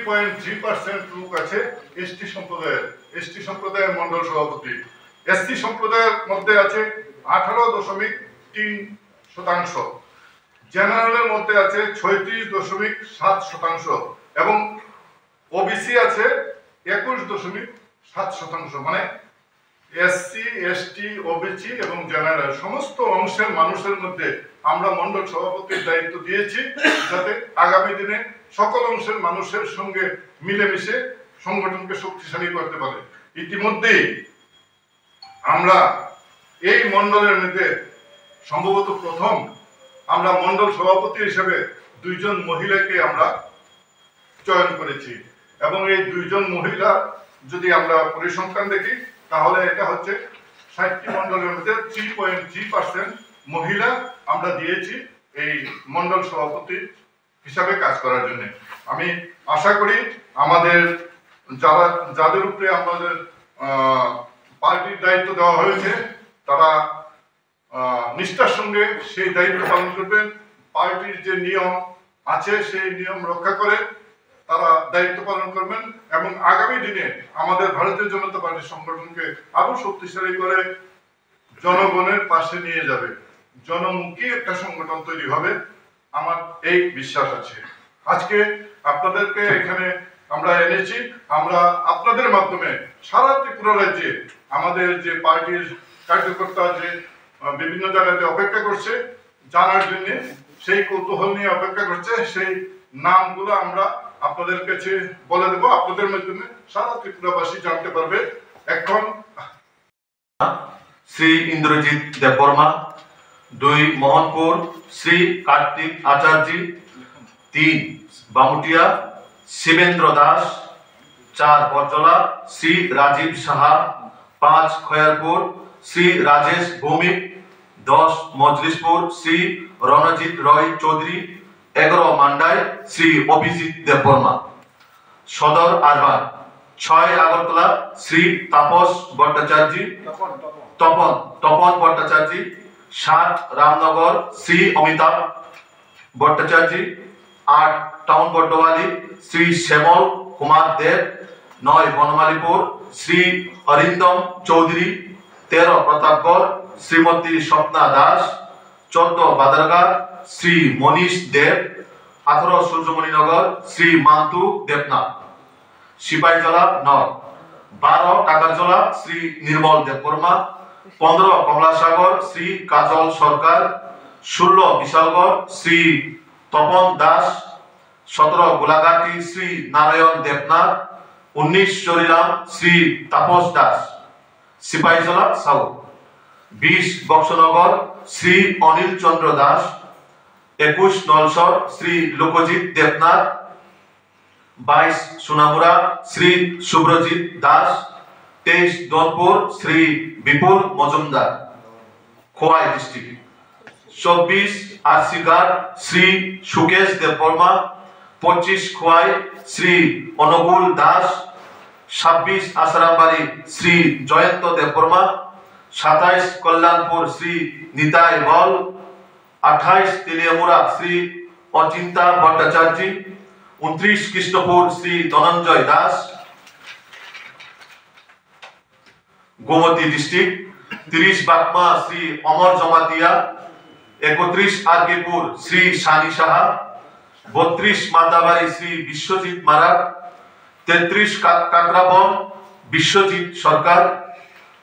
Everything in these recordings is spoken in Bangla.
3.3% লোক আছে এসটি সম্প্রদায়ের মন্ডল সভাপতি। এসসি সম্প্রদায়ের মধ্যে আছে 18.3%, জেনারেলের মধ্যে আছে 36.7% এবং ওবিসি আছে 21.7%। মানে এসসি, এসটি, ওবিসি এবং জেনারেল সমস্ত অংশের মানুষের মধ্যে আমরা মন্ডল সভাপতির দায়িত্ব দিয়েছি, যাতে আগামী দিনে সকল অংশের মানুষের সঙ্গে মিলেমিশে সংগঠনকে শক্তিশালী করতে পারে। ইতিমধ্যেই আমরা এই মন্ডলের মধ্যে সম্ভবত প্রথম আমরা মন্ডল সভাপতি হিসেবে 2 জন মহিলাকে আমরা চয়ন করেছি এবং এই 2 জন মহিলা যদি আমরা পরিসংখ্যান দেখি তাহলে এটা হচ্ছে 60টি মন্ডলের মধ্যে 3.3% মহিলা আমরা দিয়েছি এই মন্ডল সভাপতি হিসাবে কাজ করার জন্য। আমি আশা করি আমাদের যাদের উপরে আমাদের পার্টির দায়িত্ব দেওয়া হয়েছে তারা নিষ্ঠার সঙ্গে সেই দায়িত্ব পালন করবেন। পার্টির যে নিয়ম আছে সেই নিয়ম রক্ষা করে তারা দায়িত্ব পালন করবেন এবং আগামী দিনে আমাদের ভারতীয় জনতা পার্টির সংগঠনকে আরো শক্তিশালী করে জনগণের পাশে নিয়ে যাবে, জনমুখী একটা সংগঠন তৈরি হবে, আমার এই বিশ্বাস আছে। আজকে আপনাদেরকে এখানে আমরা এনেছি, আমরা আপনাদের মাধ্যমে সারা ত্রিপুরা রাজ্যে আমাদের যে পার্টির কার্যকর্তা যে বিভিন্ন জায়গাতে অপেক্ষা করছে জানার জন্য, সেই কৌতূহল নিয়ে অপেক্ষা করছে, সেই নামগুলো আমরা আপনাদের কাছে বলে দেব। আপনাদের মাধ্যমে সারা ত্রিপুরাবাসী জানতে পারবে। এখন শ্রী ইন্দ্রজিৎ দেববর্মা, 2 মোহনপুর শ্রী কার্তিক আচার্য, 3 বামুটিয়া শিবেন্দ্র দাস, 4 বরজলা শ্রী রাজীব সাহা, 5 খয়ারপুর শ্রী রাজেশ ভৌমিক, 10 মজলিশপুর শ্রী রণজিৎ রয় চৌধুরী, 11 মান্ডায় শ্রী অভিজিৎ দেববর্মা। সদর আরবান 6 আগরতলা শ্রী তাপস ভট্টাচার্য, তপন ভট্টাচার্য, 7 রামনগর শ্রী অমিতাভ ভট্টাচার্য, 8 টাউন বড্ডওয়ালি শ্রী শ্যামল কুমার দেব, 9 বনমালীপুর শ্রী অরিন্দম চৌধুরী, 13 প্রতাপগড় শ্রীমতী স্বপ্না দাস, 14 বাদারঘাট শ্রী মনীষ দেব, 18 সূর্যমণিনগর শ্রী মান্তু দেবনাথ, সিপাহীজলা নর্থ, 12 টাকারজলা শ্রী নির্মল দেববর্মা, 15 কমলাসাগর শ্রী কাজল সরকার, 16 বিশালগড় শ্রী তপন দাস, 17 গোলাঘাটি শ্রী নারায়ণ দেবনাথ, 19 চরিলাম শ্রী তাপস দাস, সিপাহীজলা সাউথ, 20 বক্সনগর শ্রী অনিল চন্দ্র দাস, 21 নলসর শ্রী লোকজিৎ দেবনাথ, 22 সোনামুড়া শ্রী শুভ্রজিৎ দাস, 23 দনপুর শ্রী বিপুল মজুমদার খোয়াই ডিস্ট্রিক্ট, 24 আরসিঘাট শ্রী সুকেশ দেববর্মা, 25 খোয়াই শ্রী অনুকূল দাস, 26 আসারামবাড়ি শ্রী জয়ন্ত দেববর্মা, 27 কল্যাণপুর শ্রী নিতাই বল, 28 তেলিয়ামুড়া শ্রী অচিন্তা ভট্টাচার্য, 29 কৃষ্ণপুর শ্রী ধনঞ্জয় দাস গোমতী ডিস্ট্রিক্ট, 30 বাকমা শ্রী অমর জমাতিয়া, 31 আরকিপুর শ্রী শানি সাহা, 32 মাতাবাড়ি শ্রী বিশ্বজিৎ মারাক, 33 কাকরাবন বিশ্বজিৎ সরকার,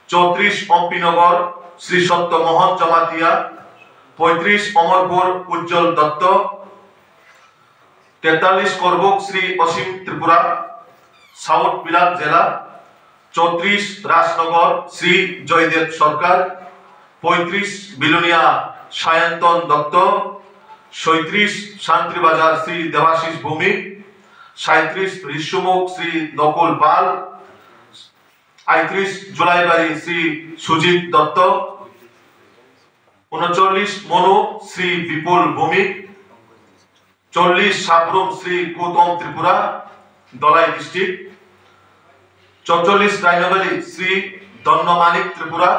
34 অম্পিনগর শ্রী সত্যমোহন জমাতিয়া, 35 অমরপুর উজ্জ্বল দত্ত, 43 করবুক শ্রী অসীম ত্রিপুরা সাউথ বিলাত জেলা, 34 রাজনগর শ্রী জয়দেব সরকার, 35 বিলুনিয়া সায়ন্তন দত্ত, 37 শান্তিবাজার শ্রী দেবাশিস ভৌমিক, 37 ঋষ্যমুখ শ্রী নকুল পাল, 38 জুলাইবাড়ি শ্রী সুজিত দত্ত, 39 মনু শ্রী বিপুল ভৌমিক, 40 সাবরুম শ্রী গৌতম ত্রিপুরা দলাই ডিস্ট্রিক্ট, 44 রাইনাবালি শ্রী দন্নমানিক ত্রিপুরা,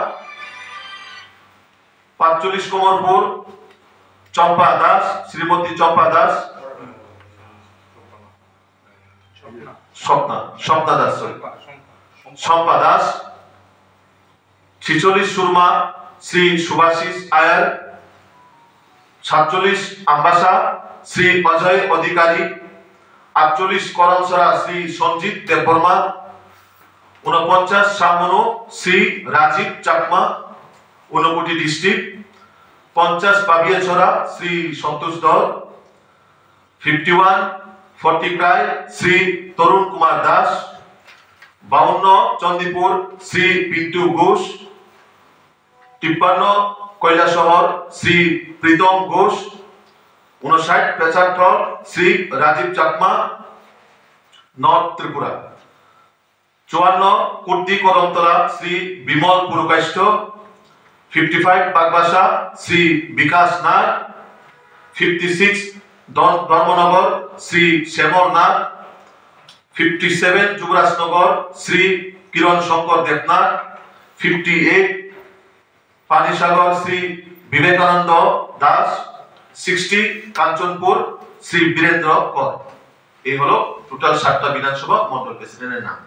45 কোমরপুর চম্পা দাস শ্রীমতী চম্পা দাস, স্বপ্না দাস, শম্পা দাস। 46 সুরমা শ্রী সুভাষিস আয়ার। 47 আমবাসা শ্রী অজয় অধিকারী। 48 করমসরা শ্রী সঞ্জিত দেববর্মা। 49 সামনো শ্রী রাজীব চাকমা, ঊনকোটি ডিস্ট্রিক্ট। 50 পাবিয়াছড়া শ্রী সন্তোষ দল। 51 ফটিকরায় শ্রী তরুণ কুমার দাস। 52 চন্দিপুর শ্রী পিন্টু ঘোষ। 53 কৈলাসহর শ্রী প্রীতম ঘোষ। 59 পেচারথল শ্রী রাজীব চাকমা, নর্থ ত্রিপুরা। 54 কুর্তি করমতলা শ্রী বিমল পুরকাষ্ঠ। 55 বাগবাসা শ্রী বিকাশ নাথ। 56 ধর্মনগর শ্রী শ্যামল নাথ। 57 যুবরাজনগর শ্রী কিরণ শঙ্কর দেবনাথ। 58 পানিসাগর শ্রী বিবেকানন্দ দাস। 60 কাঞ্চনপুর শ্রী বীরেন্দ্র কর। এই হলো টোটাল 7টা বিধানসভা মন্ডল প্রেসিডেন্টের নাম।